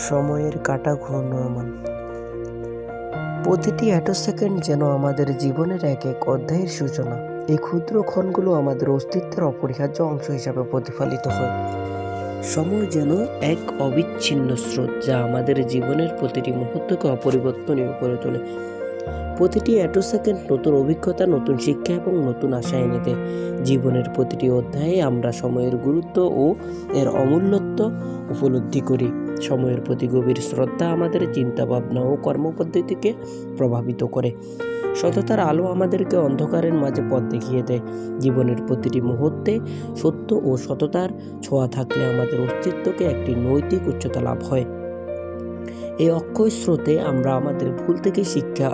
সময়ের কাঁটা ঘূর্ণায়মান। প্রতিটি অ্যাটোসেকেন্ড যেন আমাদের জীবনের এক এক অধ্যায়ের সূচনা। এই ক্ষুদ্র ক্ষণগুলো আমাদের অস্তিত্বের অপরিহার্য অংশ হিসাবে প্রতিফলিত হয়। সময় যেন এক অবিচ্ছিন্ন স্রোত, যা আমাদের জীবনের প্রতিটি মুহূর্তকে অপরিবর্তনীয় করে তোলে। প্রতিটি অ্যাটোসেকেন্ড নতুন অভিজ্ঞতা, নতুন শিক্ষা এবং নতুন আশা এনে দেয়। জীবনের প্রতিটি অধ্যায়ে আমরা সময়ের গুরুত্ব ও এর অমূল্যত্ব উপলব্ধি করি। সময়ের প্রতি গভীর শ্রদ্ধা আমাদের চিন্তাভাবনা ও কর্মপদ্ধতিকে প্রভাবিত করে। সততার আলো আমাদেরকে অন্ধকারের মাঝে পথ দেখিয়ে দেয়। জীবনের প্রতিটি মুহূর্তে সত্য ও সততার ছোঁয়া থাকলে আমাদের অস্তিত্বকে একটি নৈতিক উচ্চতা লাভ হয়। এই অক্ষয় স্রোতে আমরা আমাদের ভুল থেকে শিক্ষা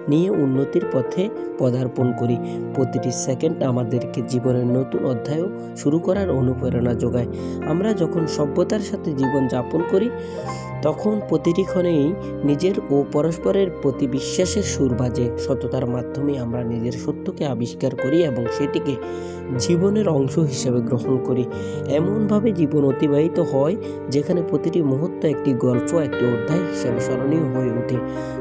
নিয়ে উন্নতির পথে পদার্পণ করি। প্রতিটি সেকেন্ড আমাদেরকে জীবনের নতুন অধ্যায়ও শুরু করার অনুপ্রেরণা যোগায়। আমরা যখন সভ্যতার সাথে জীবন যাপন করি, তখন প্রতিটি ক্ষণেই নিজের ও পরস্পরের প্রতি বিশ্বাসের সুর বাজে। সততার মাধ্যমে আমরা নিজের সত্যকে আবিষ্কার করি এবং সেটিকে জীবনের অংশ হিসেবে গ্রহণ করি। এমনভাবে জীবন অতিবাহিত হয় যেখানে প্রতিটি মুহূর্ত একটি গল্প, একটি অধ্যায় হিসেবে স্মরণীয় হয়ে ওঠে।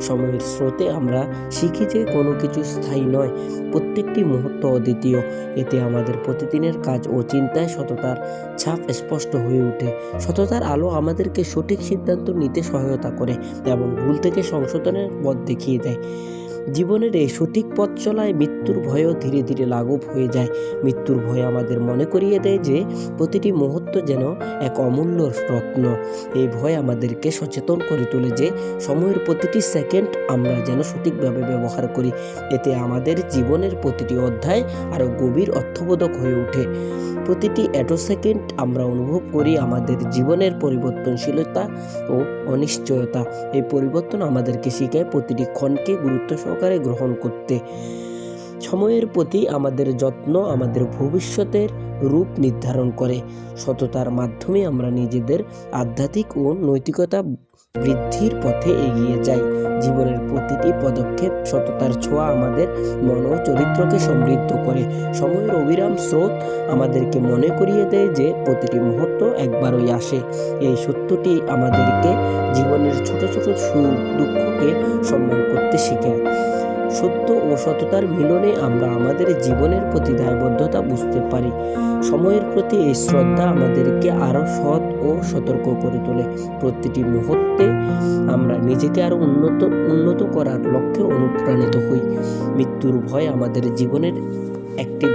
সময়ের স্রোতে আমরা শিখি যে কোনো কিছু স্থায়ী নয়, প্রত্যেকটি মুহূর্ত অদ্বিতীয়। এতে আমাদের প্রতিদিনের কাজ ও চিন্তায় সততার ছাপ স্পষ্ট হয়ে ওঠে। সততার আলো আমাদেরকে সঠিক সিদ্ধান্ত নিতে সহায়তা করে এবং ভুল থেকে সংশোধনের পথ দেখিয়ে দেয়। জীবনের এই সঠিক পথ চলায় মৃত্যুর ভয়ও ধীরে ধীরে লাঘব হয়ে যায়। মৃত্যুর ভয় আমাদের মনে করিয়ে দেয় যে প্রতিটি মুহূর্ত যেন এক অমূল্য রত্ন। এই ভয় আমাদেরকে সচেতন করে তোলে যে সময়ের প্রতিটি সেকেন্ড আমরা যেন সঠিকভাবে ব্যবহার করি। এতে আমাদের জীবনের প্রতিটি অধ্যায় আরও গভীর অর্থবোধক হয়ে ওঠে। প্রতিটি অ্যাটোসেকেন্ড আমরা অনুভব করি আমাদের জীবনের পরিবর্তনশীলতা ও অনিশ্চয়তা। এই পরিবর্তন আমাদেরকে শেখায় প্রতিটি ক্ষণকে গুরুত্ব সহকারে গ্রহণ করতে। সময়ের প্রতি আমাদের যত্ন আমাদের ভবিষ্যতের রূপ নির্ধারণ করে। সততার মাধ্যমে আমরা নিজেদের আধ্যাত্মিক ও নৈতিকতা বৃদ্ধির পথে এগিয়ে যাই। জীবনের প্রতিটি পদক্ষেপ সততার ছোঁয়া আমাদের মন ও চরিত্রকে সমৃদ্ধ করে। সময়ের অবিরাম স্রোত আমাদেরকে মনে করিয়ে দেয় যে প্রতিটি মুহূর্ত একবারই আসে। এই সত্যটি আমাদেরকে জীবনের ছোট ছোট সুখ দুঃখকে সম্মান করতে শেখায়। সত্য ও সততার মিলনে আমরা আমাদের জীবনের প্রতি দায়বদ্ধতা বুঝতে পারি। সময়ের প্রতি এই শ্রদ্ধা আমাদেরকে আরও সৎ ও সতর্ক করে তোলে। প্রতিটি মুহূর্তে আমরা নিজেকে আরও উন্নত করার লক্ষ্যে অনুপ্রাণিত হই। মৃত্যুর ভয় আমাদের জীবনের একটি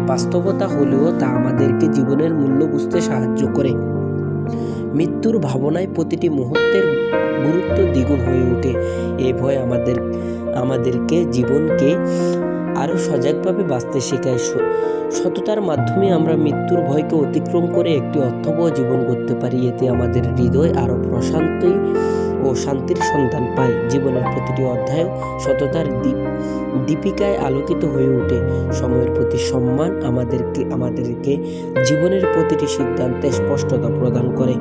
বাস্তবতা হলেও তা আমাদেরকে জীবনের মূল্য বুঝতে সাহায্য করে। মৃত্যুর ভাবনায় প্রতিটি মুহূর্তের গুরুত্ব দ্বিগুণ হয়ে ওঠে। এই ভয় আমাদেরকে জীবনকে আরও সজাগভাবে বাঁচতে শেখায়। সততার মাধ্যমে আমরা মৃত্যুর ভয়কে অতিক্রম করে একটি অর্থবহ জীবন করতে পারি। এতে আমাদের হৃদয় আরও প্রশান্তি ও শান্তির সন্ধান পায়। জীবনের প্রতিটি অধ্যায় সততার দীপিকায় আলোকিত হয়ে ওঠে। সময়ের প্রতি সম্মান আমাদেরকে জীবনের প্রতিটি সিদ্ধান্তে স্পষ্টতা প্রদান করে।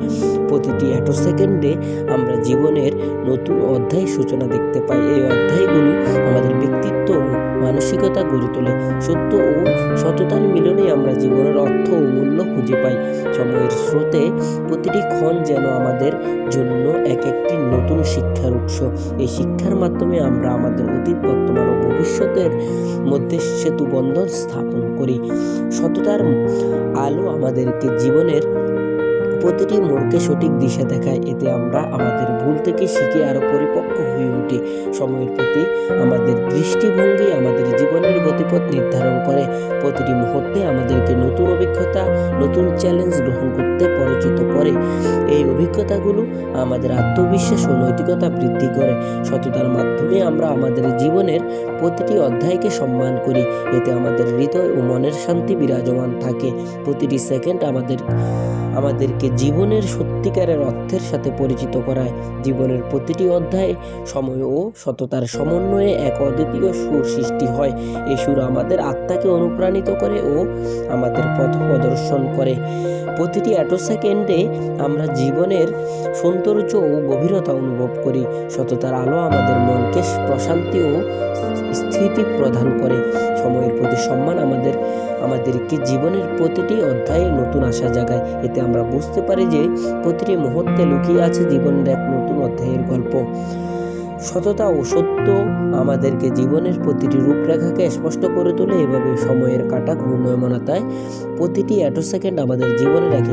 প্রতিটি অ্যাটোসেকেন্ডে আমরা জীবনের নতুন অধ্যায় সূচনা দেখতে পাই। এই অধ্যায়গুলো আমাদের ব্যক্তিত্ব ও মানসিকতা গড়ে তোলে। সত্য ও সততার মিলনে আমরা জীবনের অর্থ ও মূল্য খুঁজে পাই। সময়ের স্রোতে প্রতিটি ক্ষণ যেন আমাদের জন্য একটি নতুন শিক্ষার উৎস। এই শিক্ষার মাধ্যমে আমরা আমাদের অতীত, বর্তমান ও ভবিষ্যতের মধ্যে সেতু বন্ধন স্থাপন করি। সততার আলো আমাদেরকে জীবনের প্রতিটি মোড়কে সঠিক দিশা দেখায়। এতে আমরা আমাদের ভুল থেকে শিখে আরও পরিপক্ক হয়ে উঠি। সময়ের প্রতি আমাদের দৃষ্টিভঙ্গি আমাদের জীবনের গতিপথ নির্ধারণ করে। প্রতিটি মুহূর্তে আমাদেরকে নতুন অভিজ্ঞতা, নতুন চ্যালেঞ্জ গ্রহণ করতে পরিচিত করে। এই অভিজ্ঞতাগুলো আমাদের আত্মবিশ্বাস ও নৈতিকতা বৃদ্ধি করে। সততার মাধ্যমে আমরা আমাদের জীবনের প্রতিটি অধ্যায়কে সম্মান করি। এতে আমাদের হৃদয় ও মনের শান্তি বিরাজমান থাকে। প্রতিটি সেকেন্ড আমাদেরকে জীবনের সত্যিকারের অর্থের সাথে পরিচিত করায়। জীবনের প্রতিটি অধ্যায়ে সময় ও সততার সমন্বয়ে এক অদ্বিতীয় সুর সৃষ্টি হয়। এই সুর আমাদের আত্মাকে অনুপ্রাণিত করে ও আমাদের পথ প্রদর্শন করে। প্রতিটি অ্যাটোসেকেন্ডে আমরা জীবনের সৌন্দর্য ও গভীরতা অনুভব করি। সততার আলো আমাদের মনকে প্রশান্তি ও স্থিতি প্রদান করে। সময়ের প্রতি সম্মান আমাদেরকে জীবনের প্রতিটি অধ্যায়ে নতুন আশা জাগায়। এতে আমরা বুঝতে পারি যে প্রতিটি মুহূর্তে লুকিয়ে আছে জীবনের এক নতুন অধ্যায়ের গল্প। সততা ও সত্য আমাদেরকে জীবনের প্রতিটি রূপরেখাকে স্পষ্ট করে তোলে। এভাবে সময়ের কাঁটা ঘূর্ণায়মানতায় প্রতিটি অ্যাটো সেকেন্ড আমাদের জীবনের এক